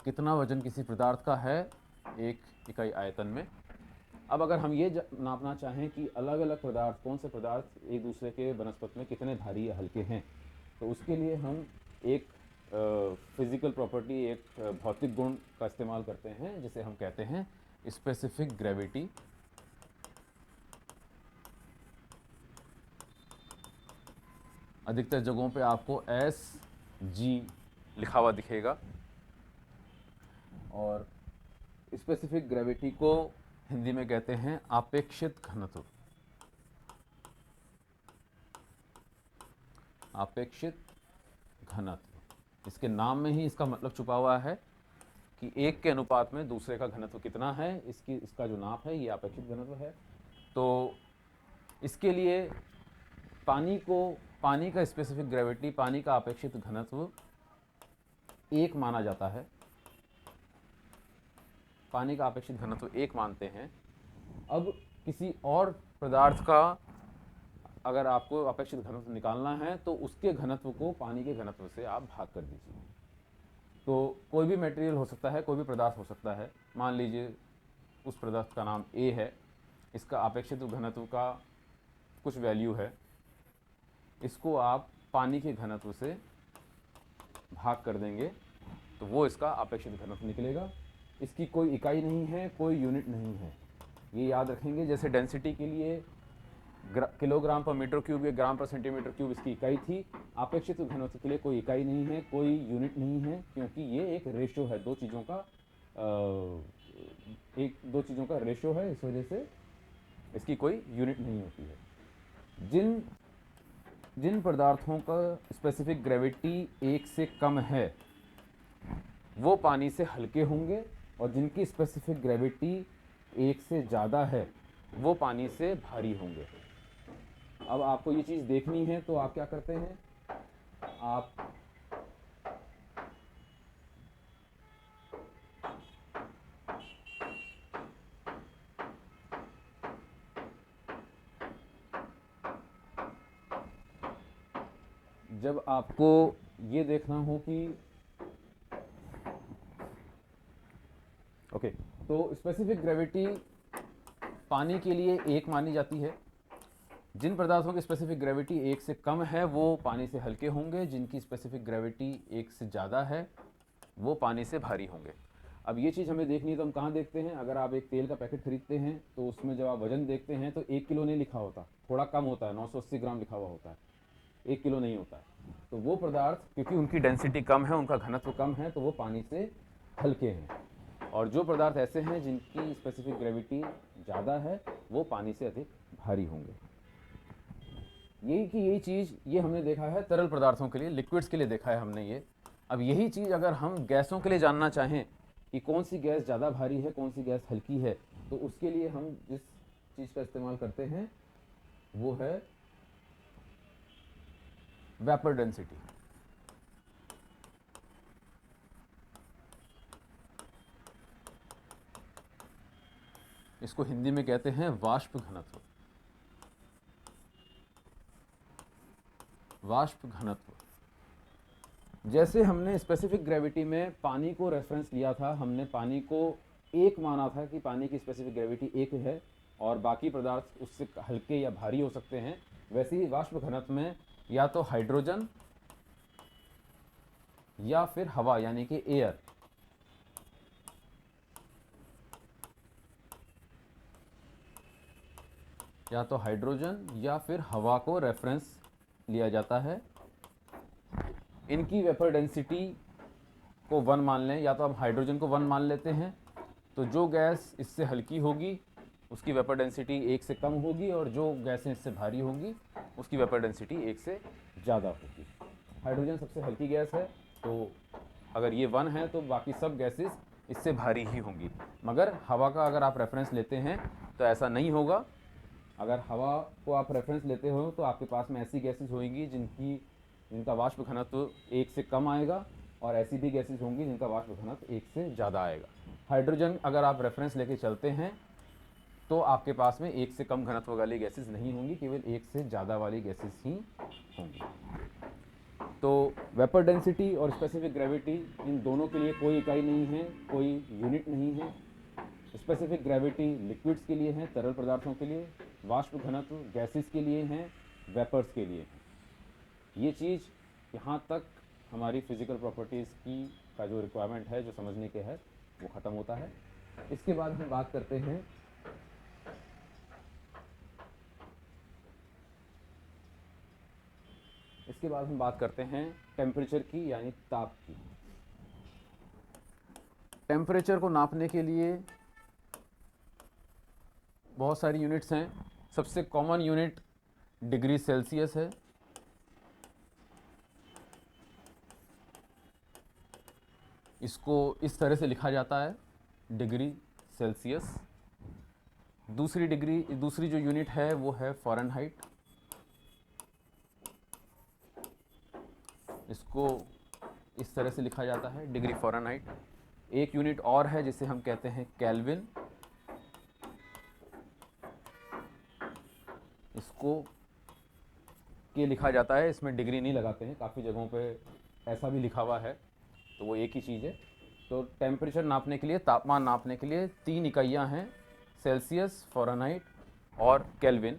कितना वजन किसी पदार्थ का है 1 इकाई आयतन में। अब अगर हम ये नापना चाहें कि अलग अलग पदार्थ, कौन से पदार्थ एक दूसरे के बनस्पत में कितने भारी या हल्के हैं, तो उसके लिए हम एक फिज़िकल प्रॉपर्टी, एक भौतिक गुण का इस्तेमाल करते हैं जिसे हम कहते हैं स्पेसिफिक ग्रेविटी। अधिकतर जगहों पे आपको SG लिखा हुआ दिखेगा। और स्पेसिफिक ग्रेविटी को हिंदी में कहते हैं आपेक्षित घनत्व। आपेक्षित घनत्व, इसके नाम में ही इसका मतलब छुपा हुआ है कि एक के अनुपात में दूसरे का घनत्व कितना है, इसका जो नाप है ये आपेक्षित घनत्व है। तो इसके लिए पानी का स्पेसिफिक ग्रेविटी, पानी का अपेक्षित घनत्व 1 माना जाता है। पानी का अपेक्षित घनत्व 1 मानते हैं। अब किसी और पदार्थ का अगर आपको अपेक्षित घनत्व निकालना है तो उसके घनत्व को पानी के घनत्व से आप भाग कर दीजिए। तो कोई भी मटेरियल हो सकता है, कोई भी पदार्थ हो सकता है। मान लीजिए उस पदार्थ का नाम A है, इसका अपेक्षित घनत्व का कुछ वैल्यू है, इसको आप पानी के घनत्व से भाग कर देंगे तो वो इसका अपेक्षित घनत्व निकलेगा। इसकी कोई इकाई नहीं है, कोई यूनिट नहीं है, ये याद रखेंगे। जैसे डेंसिटी के लिए किलोग्राम पर मीटर क्यूब या ग्राम पर सेंटीमीटर क्यूब इसकी इकाई थी, अपेक्षित घनत्व के लिए कोई इकाई नहीं है, कोई यूनिट नहीं है, क्योंकि ये एक रेशो है, दो चीज़ों का रेशो है, इस वजह से इसकी कोई यूनिट नहीं होती है। जिन पदार्थों का स्पेसिफिक ग्रेविटी 1 से कम है वो पानी से हल्के होंगे, और जिनकी स्पेसिफिक ग्रेविटी 1 से ज़्यादा है वो पानी से भारी होंगे। अब आपको ये चीज़ देखनी है तो आप क्या करते हैं, आप जब आपको ये देखना हो कि तो स्पेसिफिक ग्रेविटी पानी के लिए 1 मानी जाती है। जिन पदार्थों की स्पेसिफिक ग्रेविटी 1 से कम है वो पानी से हल्के होंगे, जिनकी स्पेसिफिक ग्रेविटी 1 से ज़्यादा है वो पानी से भारी होंगे। अब ये चीज़ हमें देखनी है तो हम कहाँ देखते हैं, अगर आप एक तेल का पैकेट खरीदते हैं तो उसमें जब आप वजन देखते हैं तो 1 किलो नहीं लिखा होता, थोड़ा कम होता है, 980 ग्राम लिखा हुआ होता है, 1 किलो नहीं होता है। तो वो पदार्थ क्योंकि उनकी डेंसिटी कम है, उनका घनत्व कम है, तो वो पानी से हल्के हैं। और जो पदार्थ ऐसे हैं जिनकी स्पेसिफिक ग्रेविटी ज़्यादा है वो पानी से अधिक भारी होंगे। यही चीज़ ये हमने देखा है तरल पदार्थों के लिए, लिक्विड्स के लिए देखा है हमने ये। अब यही चीज़ अगर हम गैसों के लिए जानना चाहें कि कौन सी गैस ज़्यादा भारी है, कौन सी गैस हल्की है, तो उसके लिए हम जिस चीज़ का इस्तेमाल करते हैं वो है वेपर डेंसिटी। इसको हिंदी में कहते हैं वाष्प घनत्व। वाष्प घनत्व। जैसे हमने स्पेसिफिक ग्रेविटी में पानी को रेफरेंस लिया था, हमने पानी को 1 माना था कि पानी की स्पेसिफिक ग्रेविटी 1 है और बाकी पदार्थ उससे हल्के या भारी हो सकते हैं। वैसे ही वाष्प घनत्व में या तो हाइड्रोजन या फिर हवा यानी कि एयर, या तो हाइड्रोजन या फिर हवा को रेफरेंस लिया जाता है। इनकी वेपर डेंसिटी को 1 मान लें, या तो आप हाइड्रोजन को 1 मान लेते हैं तो जो गैस इससे हल्की होगी उसकी वेपर डेंसिटी 1 से कम होगी, और जो गैसें इससे भारी होंगी उसकी वेपर डेंसिटी 1 से ज़्यादा होगी। हाइड्रोजन सबसे हल्की गैस है, तो अगर ये 1 है तो बाकी सब गैसेस इससे भारी ही होंगी। मगर हवा का अगर आप रेफरेंस लेते हैं तो ऐसा नहीं होगा। अगर हवा को आप रेफरेंस लेते हो तो आपके पास में ऐसी गैसेस होंगी जिनका वाष्प घनत्व 1 से कम आएगा, और ऐसी भी गैसेस होंगी जिनका वाष्प घनत्व 1 से ज़्यादा आएगा। हाइड्रोजन अगर आप रेफरेंस लेके चलते हैं तो आपके पास में 1 से कम घनत्व वाली गैसेस नहीं होंगी, केवल 1 से ज़्यादा वाली गैसेस ही होंगी। तो वेपर डेंसिटी और स्पेसिफिक ग्रेविटी इन दोनों के लिए कोई इकाई नहीं है, कोई यूनिट नहीं है। स्पेसिफिक ग्रेविटी लिक्विड्स के लिए है, तरल पदार्थों के लिए, वाष्प घनत्व गैसेस के लिए हैं, वेपर्स के लिए हैं। ये चीज़ यहाँ तक हमारी फिज़िकल प्रॉपर्टीज़ की का जो रिक्वायरमेंट है, जो समझने के है, वो ख़त्म होता है। इसके बाद हम बात करते हैं टेम्परेचर की, यानी ताप की। टेम्परेचर को नापने के लिए बहुत सारी यूनिट्स हैं। सबसे कॉमन यूनिट डिग्री सेल्सियस है। इसको इस तरह से लिखा जाता है, डिग्री सेल्सियस। दूसरी जो यूनिट है वो है फ़ारेनहाइट। इसको इस तरह से लिखा जाता है, डिग्री फ़ारेनहाइट। एक यूनिट और है जिसे हम कहते हैं केल्विन। इसको के लिखा जाता है, इसमें डिग्री नहीं लगाते हैं, काफ़ी जगहों पे ऐसा भी लिखा हुआ है, तो वो एक ही चीज़ है। तो टेम्परेचर नापने के लिए, तापमान नापने के लिए 3 इकाइयाँ हैं, सेल्सियस, फ़ारेनहाइट और केल्विन।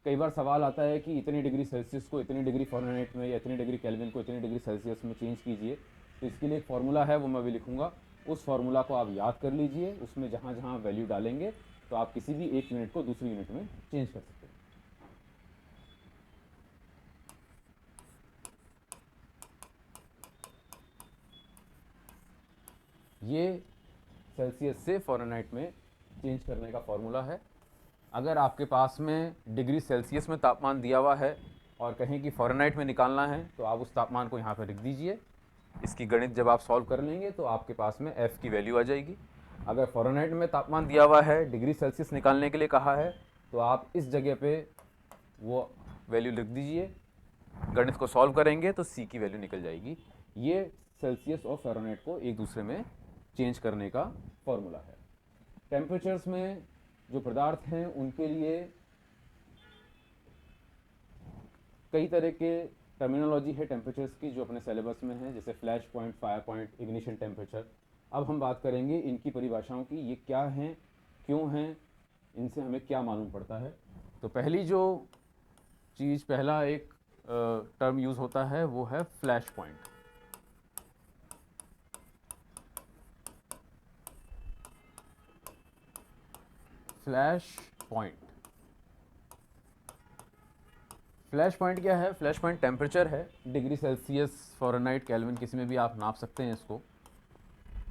कई बार सवाल आता है कि इतनी डिग्री सेल्सियस को इतनी डिग्री फ़ारेनहाइट में, या इतनी डिग्री केल्विन को इतनी डिग्री सेल्सियस में चेंज कीजिए। तो इसके लिए एक फार्मूला है, वो मैं भी लिखूँगा। उस फार्मूला को आप याद कर लीजिए। उसमें जहाँ जहाँ वैल्यू डालेंगे तो आप किसी भी एक यूनिट को दूसरी यूनिट में चेंज कर सकते हैं। ये सेल्सियस से फ़ारेनहाइट में चेंज करने का फॉर्मूला है। अगर आपके पास में डिग्री सेल्सियस में तापमान दिया हुआ है और कहें कि फ़ारेनहाइट में निकालना है, तो आप उस तापमान को यहाँ पर लिख दीजिए। इसकी गणित जब आप सॉल्व कर लेंगे तो आपके पास में F की वैल्यू आ जाएगी। अगर फ़ारेनहाइट में तापमान दिया हुआ है, डिग्री सेल्सियस निकालने के लिए कहा है, तो आप इस जगह पे वो वैल्यू लिख दीजिए। गणित को सॉल्व करेंगे तो C की वैल्यू निकल जाएगी। ये सेल्सियस और फ़ारेनहाइट को एक दूसरे में चेंज करने का फॉर्मूला है। टेम्परेचर्स में जो पदार्थ हैं उनके लिए कई तरह के टर्मिनोलॉजी है टेम्परेचर्स की, जो अपने सिलेबस में है, जैसे flash point, fire point, ignition temperature. अब हम बात करेंगे इनकी परिभाषाओं की, ये क्या हैं, क्यों हैं, इनसे हमें क्या मालूम पड़ता है। तो पहला एक टर्म यूज़ होता है वो है flash point. Flash point flash point क्या है? फ्लैश पॉइंट टेम्परेचर है, डिग्री सेल्सियस, फ़ारेनहाइट, केल्विन, किसी में भी आप नाप सकते हैं इसको।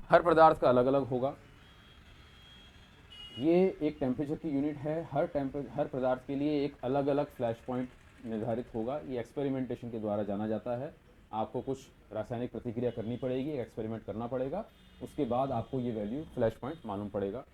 हर पदार्थ का अलग अलग होगा। ये एक टेम्परेचर की यूनिट है। हर पदार्थ के लिए एक अलग अलग फ्लैश पॉइंट निर्धारित होगा। ये एक्सपेरिमेंटेशन के द्वारा जाना जाता है। आपको कुछ रासायनिक प्रतिक्रिया करनी पड़ेगी, एक्सपेरिमेंट करना पड़ेगा, उसके बाद आपको ये वैल्यू फ्लैश पॉइंट मालूम पड़ेगा।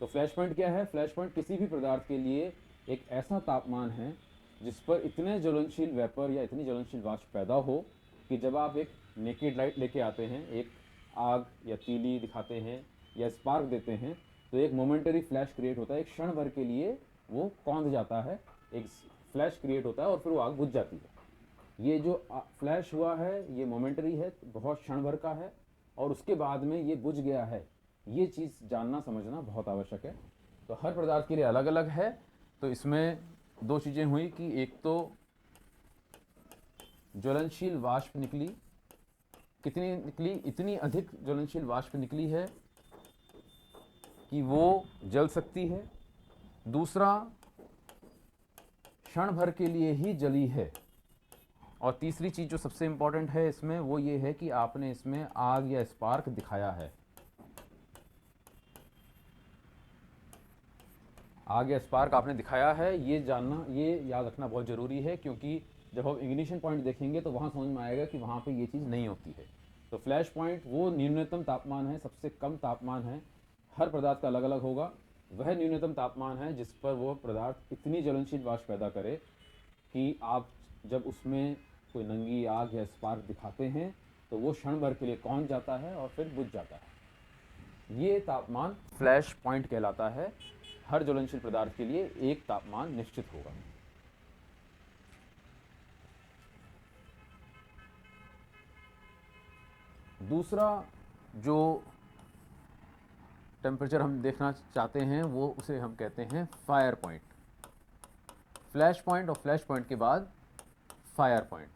तो फ्लैश पॉइंट क्या है? फ्लैश पॉइंट किसी भी पदार्थ के लिए एक ऐसा तापमान है जिस पर इतने ज्वलनशील वेपर या इतनी ज्वलनशील वाष्प पैदा हो कि जब आप एक नेकेड लाइट लेके आते हैं, एक आग या तीली दिखाते हैं या स्पार्क देते हैं, तो एक मोमेंटरी फ्लैश क्रिएट होता है। एक क्षण भर के लिए वो कौंध जाता है, एक फ्लैश क्रिएट होता है और फिर वो आग बुझ जाती है। ये जो फ्लैश हुआ है ये मोमेंटरी है, बहुत क्षण भर का है, और उसके बाद में ये बुझ गया है। ये चीज़ जानना समझना बहुत आवश्यक है। तो हर पदार्थ के लिए अलग अलग है। तो इसमें दो चीज़ें हुई कि एक तो ज्वलनशील वाष्प निकली, कितनी निकली? इतनी अधिक ज्वलनशील वाष्प निकली है कि वो जल सकती है। दूसरा, क्षण भर के लिए ही जली है। और तीसरी चीज़ जो सबसे इम्पॉर्टेंट है इसमें, वो ये है कि आपने इसमें आग या स्पार्क दिखाया है। आग या स्पार्क आपने दिखाया है, ये जानना, ये याद रखना बहुत ज़रूरी है, क्योंकि जब हम इग्निशन पॉइंट देखेंगे तो वहाँ समझ में आएगा कि वहाँ पे ये चीज़ नहीं होती है। तो फ्लैश पॉइंट वो न्यूनतम तापमान है, सबसे कम तापमान है। हर पदार्थ का अलग अलग होगा। वह न्यूनतम तापमान है जिस पर वो पदार्थ इतनी ज्वलनशील वाष्प पैदा करे कि आप जब उसमें कोई नंगी आग या स्पार्क दिखाते हैं तो वो क्षण भर के लिए कौंध जाता है और फिर बुझ जाता है। ये तापमान फ्लैश पॉइंट कहलाता है। हर ज्वलनशील पदार्थ के लिए एक तापमान निश्चित होगा। दूसरा जो टेम्परेचर हम देखना चाहते हैं वो उसे हम कहते हैं फायर पॉइंट। फ्लैश पॉइंट और फ्लैश पॉइंट के बाद फायर पॉइंट।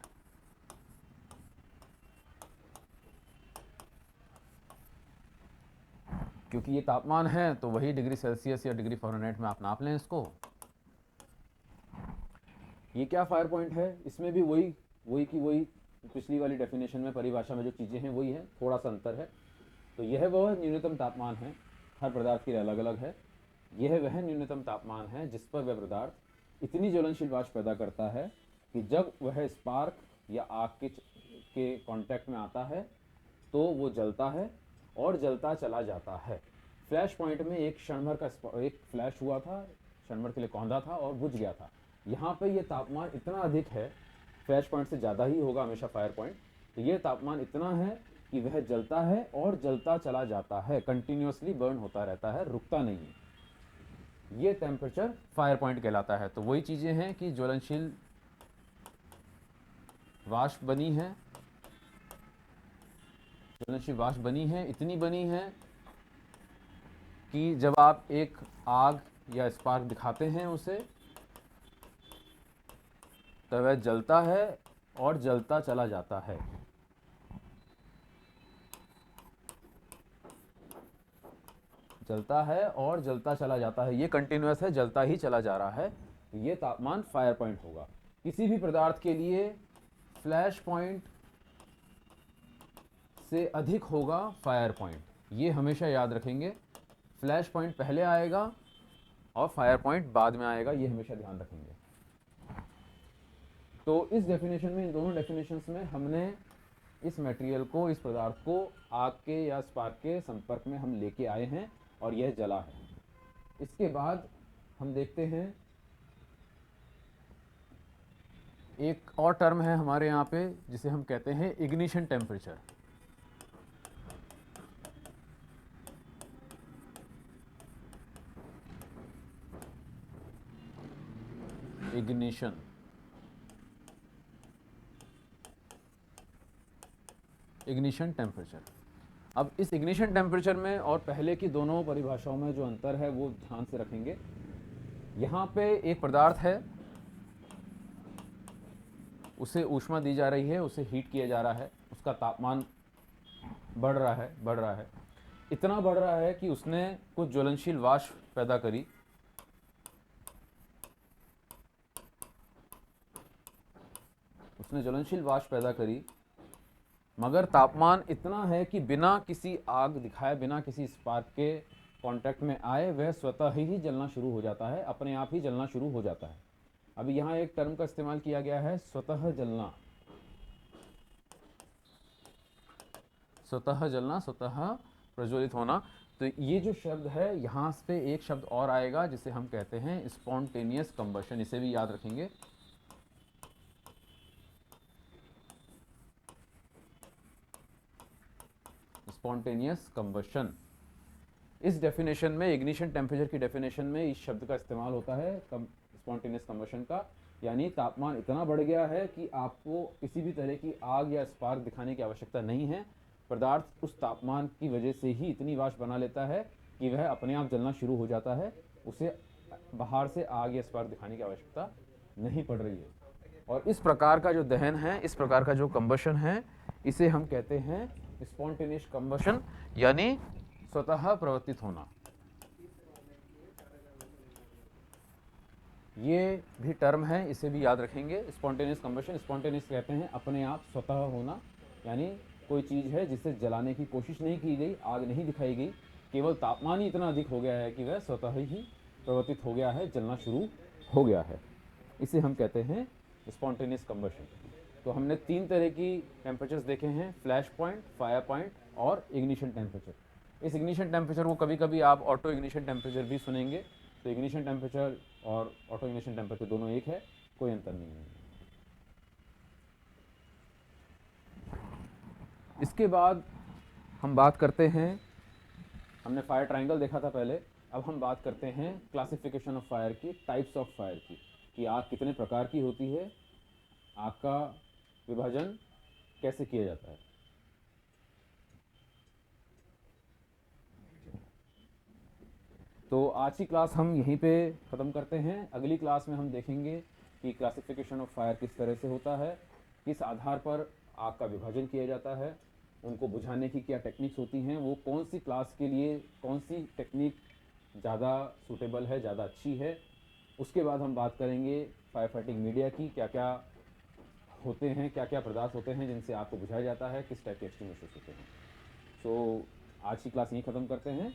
क्योंकि ये तापमान है तो वही डिग्री सेल्सियस या डिग्री फ़ारेनहाइट में आप नाप लें इसको। ये क्या फायर पॉइंट है, इसमें भी वही पिछली वाली डेफिनेशन में परिभाषा में जो चीज़ें हैं वही है, थोड़ा सा अंतर है। तो यह वह न्यूनतम तापमान है, हर पदार्थ के लिए अलग अलग है। यह वह न्यूनतम तापमान है जिस पर वह पदार्थ इतनी ज्वलनशील वाष्प पैदा करता है कि जब वह स्पार्क या आग के कांटेक्ट में आता है तो वो जलता है और जलता चला जाता है। फ्लैश पॉइंट में एक क्षण भर का एक फ्लैश हुआ था, क्षण भर के लिए कौंधा था और बुझ गया था। यहाँ पे ये तापमान इतना अधिक है, फ्लैश पॉइंट से ज़्यादा ही होगा हमेशा फायर पॉइंट। तो ये तापमान इतना है कि वह जलता है और जलता चला जाता है, कंटिन्यूसली बर्न होता रहता है, रुकता नहीं है। ये टेम्परेचर फायर पॉइंट कहलाता है। तो वही चीज़ें हैं कि ज्वलनशील वाष्प बनी है, ज्वलनशील वाष्प बनी है, इतनी बनी है कि जब आप एक आग या स्पार्क दिखाते हैं उसे तो वह जलता है और जलता चला जाता है। जलता है और जलता चला जाता है, ये कंटिन्यूअस है, जलता ही चला जा रहा है। तो ये तापमान फायर पॉइंट होगा। किसी भी पदार्थ के लिए फ्लैश पॉइंट से अधिक होगा फायर पॉइंट, ये हमेशा याद रखेंगे। फ्लैश पॉइंट पहले आएगा और फायर पॉइंट बाद में आएगा, ये हमेशा ध्यान रखेंगे। तो इस डेफिनेशन में, इन दोनों डेफिनेशंस में हमने इस मटेरियल को, इस पदार्थ को आग के या स्पार्क के संपर्क में हम लेके आए हैं और यह जला है। इसके बाद हम देखते हैं एक और टर्म है हमारे यहाँ पे जिसे हम कहते हैं ignition temperature. Ignition, ignition temperature. अब इस इग्निशन टेम्परेचर में और पहले की दोनों परिभाषाओं में जो अंतर है वो ध्यान से रखेंगे। यहाँ पे एक पदार्थ है, उसे ऊष्मा दी जा रही है, उसे हीट किया जा रहा है, उसका तापमान बढ़ रहा है, इतना बढ़ रहा है कि उसने कुछ ज्वलनशील वाष्प पैदा करी। उसने ज्वलनशील वाष्प पैदा करी, मगर तापमान इतना है कि बिना किसी आग दिखाए, बिना किसी स्पार्क के कांटेक्ट में आए, वह स्वतः ही जलना शुरू हो जाता है, अपने आप ही जलना शुरू हो जाता है। अभी यहाँ एक टर्म का इस्तेमाल किया गया है, स्वतः जलना। स्वतः जलना, स्वतः प्रज्वलित होना। तो ये जो शब्द है, यहाँ पे एक शब्द और आएगा जिसे हम कहते हैं स्पॉन्टेनियस कंबशन, इसे भी याद रखेंगे। Spontaneous combustion. इस डेफिनेशन में, इग्निशन टेम्परेचर की डेफिनेशन में इस शब्द का इस्तेमाल होता है स्पॉन्टेनियस कंबशन का, यानी तापमान इतना बढ़ गया है कि आपको किसी भी तरह की आग या स्पार्क दिखाने की आवश्यकता नहीं है। पदार्थ उस तापमान की वजह से ही इतनी वाष्प बना लेता है कि वह अपने आप जलना शुरू हो जाता है, उसे बाहर से आग या स्पार्क दिखाने की आवश्यकता नहीं पड़ रही है। और इस प्रकार का जो दहन है, इस प्रकार का जो कंबशन है, इसे हम कहते हैं स्पॉन्टेनियस कंबशन, यानी स्वतः प्रवर्तित होना। ये भी टर्म है, इसे भी याद रखेंगे। स्पॉन्टेनियस कंबशन, स्पॉन्टेनियस कहते हैं अपने आप स्वतः होना, यानी कोई चीज़ है जिसे जलाने की कोशिश नहीं की गई, आग नहीं दिखाई गई, केवल तापमान ही इतना अधिक हो गया है कि वह स्वतः ही प्रवर्तित हो गया है, जलना शुरू हो गया है। इसे हम कहते हैं स्पॉन्टेनियस कंबशन। तो हमने 3 तरह की टेम्परेचर्स देखे हैं, फ्लैश पॉइंट, फायर पॉइंट और इग्निशन टेम्परेचर। इस इग्निशन टेम्परेचर को कभी कभी आप ऑटो इग्निशन टेम्परेचर भी सुनेंगे। तो इग्निशन टेम्परेचर और ऑटो इग्निशन टेम्परेचर दोनों एक है, कोई अंतर नहीं है। इसके बाद हम बात करते हैं, हमने फायर ट्रायंगल देखा था पहले, अब हम बात करते हैं क्लासिफिकेशन ऑफ फायर की, टाइप्स ऑफ फायर की, कि आग कितने प्रकार की होती है, आग का विभाजन कैसे किया जाता है। तो आज की क्लास हम यहीं पे ख़त्म करते हैं। अगली क्लास में हम देखेंगे कि क्लासिफिकेशन ऑफ फायर किस तरह से होता है, किस आधार पर आग का विभाजन किया जाता है, उनको बुझाने की क्या टेक्निक्स होती हैं, वो कौन सी क्लास के लिए कौन सी टेक्निक ज़्यादा सूटेबल है, ज़्यादा अच्छी है। उसके बाद हम बात करेंगे फायर फाइटिंग मीडिया की, क्या क्या होते हैं, क्या क्या पदार्थ होते हैं जिनसे आग को बुझाया जाता है, किस टाइप के एक्सटिंग्विशर्स होते हैं। सो आज की क्लास यहीं ख़त्म करते हैं।